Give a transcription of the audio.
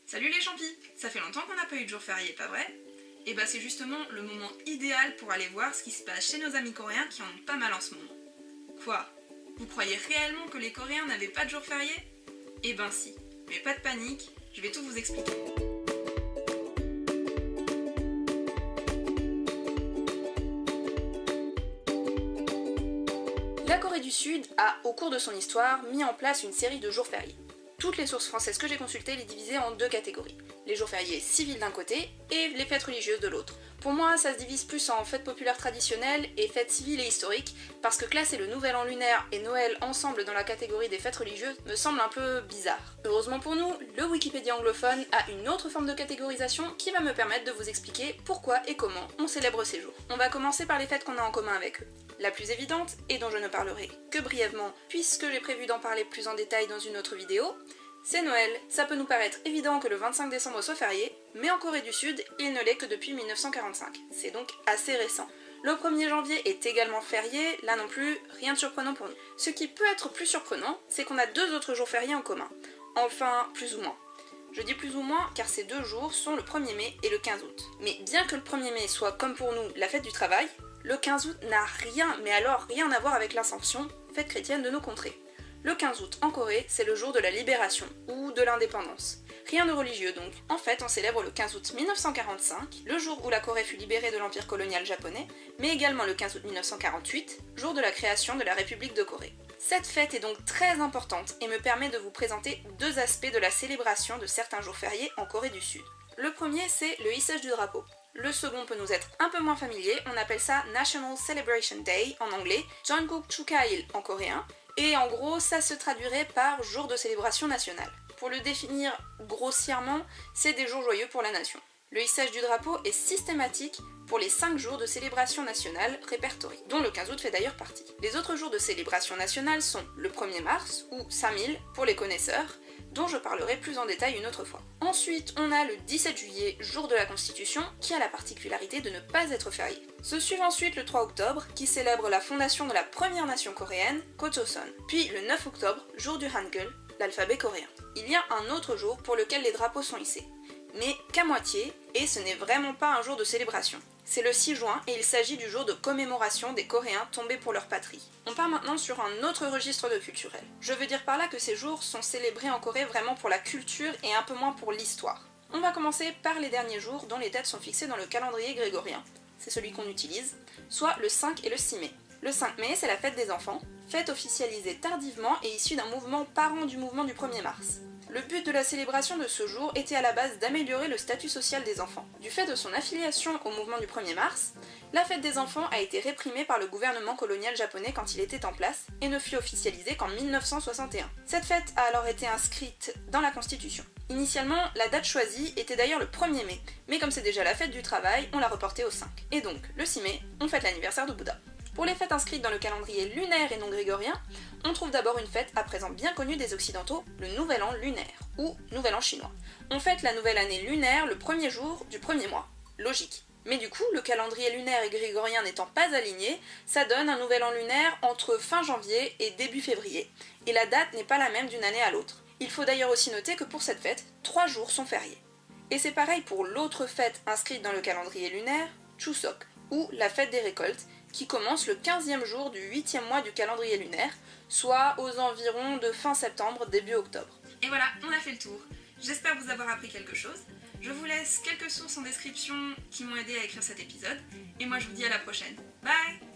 Salut les champis! Ça fait longtemps qu'on n'a pas eu de jour férié, pas vrai? Et bah c'est justement le moment idéal pour aller voir ce qui se passe chez nos amis coréens qui en ont pas mal en ce moment. Quoi? Vous croyez réellement que les Coréens n'avaient pas de jour férié? Eh ben si, mais pas de panique, je vais tout vous expliquer. La Corée du Sud a, au cours de son histoire, mis en place une série de jours fériés. Toutes les sources françaises que j'ai consultées les divisaient en deux catégories. Les jours fériés civils d'un côté et les fêtes religieuses de l'autre. Pour moi, ça se divise plus en fêtes populaires traditionnelles et fêtes civiles et historiques, parce que classer le Nouvel An lunaire et Noël ensemble dans la catégorie des fêtes religieuses me semble un peu bizarre. Heureusement pour nous, le Wikipédia anglophone a une autre forme de catégorisation qui va me permettre de vous expliquer pourquoi et comment on célèbre ces jours. On va commencer par les fêtes qu'on a en commun avec eux. La plus évidente, et dont je ne parlerai que brièvement, puisque j'ai prévu d'en parler plus en détail dans une autre vidéo, c'est Noël. Ça peut nous paraître évident que le 25 décembre soit férié, mais en Corée du Sud, il ne l'est que depuis 1945. C'est donc assez récent. Le 1er janvier est également férié, là non plus, rien de surprenant pour nous. Ce qui peut être plus surprenant, c'est qu'on a deux autres jours fériés en commun. Enfin, plus ou moins. Je dis plus ou moins car ces deux jours sont le 1er mai et le 15 août. Mais bien que le 1er mai soit comme pour nous la fête du travail, le 15 août n'a rien, mais alors rien à voir avec l'Ascension, fête chrétienne de nos contrées. Le 15 août en Corée, c'est le jour de la libération, ou de l'indépendance. Rien de religieux donc. En fait, on célèbre le 15 août 1945, le jour où la Corée fut libérée de l'empire colonial japonais, mais également le 15 août 1948, jour de la création de la République de Corée. Cette fête est donc très importante et me permet de vous présenter deux aspects de la célébration de certains jours fériés en Corée du Sud. Le premier, c'est le hissage du drapeau. Le second peut nous être un peu moins familier, on appelle ça National Celebration Day en anglais, Jeongguk Chukail en coréen, et en gros ça se traduirait par jour de célébration nationale. Pour le définir grossièrement, c'est des jours joyeux pour la nation. Le hissage du drapeau est systématique pour les 5 jours de célébration nationale répertoriés, dont le 15 août fait d'ailleurs partie. Les autres jours de célébration nationale sont le 1er mars, ou Samil pour les connaisseurs, dont je parlerai plus en détail une autre fois. Ensuite, on a le 17 juillet, jour de la Constitution, qui a la particularité de ne pas être férié. Se suit ensuite le 3 octobre, qui célèbre la fondation de la première nation coréenne, Kojoseon. Puis le 9 octobre, jour du Hangul, l'alphabet coréen. Il y a un autre jour pour lequel les drapeaux sont hissés, mais qu'à moitié, et ce n'est vraiment pas un jour de célébration. C'est le 6 juin et il s'agit du jour de commémoration des Coréens tombés pour leur patrie. On part maintenant sur un autre registre de culturel. Je veux dire par là que ces jours sont célébrés en Corée vraiment pour la culture et un peu moins pour l'histoire. On va commencer par les derniers jours dont les dates sont fixées dans le calendrier grégorien, c'est celui qu'on utilise, soit le 5 et le 6 mai. Le 5 mai, c'est la fête des enfants, fête officialisée tardivement et issue d'un mouvement parent du mouvement du 1er mars. Le but de la célébration de ce jour était à la base d'améliorer le statut social des enfants. Du fait de son affiliation au mouvement du 1er mars, la fête des enfants a été réprimée par le gouvernement colonial japonais quand il était en place et ne fut officialisée qu'en 1961. Cette fête a alors été inscrite dans la Constitution. Initialement, la date choisie était d'ailleurs le 1er mai, mais comme c'est déjà la fête du travail, on l'a reportée au 5. Et donc, le 6 mai, on fête l'anniversaire de Bouddha. Pour les fêtes inscrites dans le calendrier lunaire et non grégorien, on trouve d'abord une fête à présent bien connue des Occidentaux, le Nouvel An lunaire, ou Nouvel An chinois. On fête la nouvelle année lunaire le premier jour du premier mois. Logique. Mais du coup, le calendrier lunaire et grégorien n'étant pas alignés, ça donne un Nouvel An lunaire entre fin janvier et début février, et la date n'est pas la même d'une année à l'autre. Il faut d'ailleurs aussi noter que pour cette fête, 3 jours sont fériés. Et c'est pareil pour l'autre fête inscrite dans le calendrier lunaire, Chuseok, ou la fête des récoltes, qui commence le 15e jour du 8e mois du calendrier lunaire, soit aux environs de fin septembre, début octobre. Et voilà, on a fait le tour. J'espère vous avoir appris quelque chose. Je vous laisse quelques sources en description qui m'ont aidé à écrire cet épisode, et moi je vous dis à la prochaine. Bye!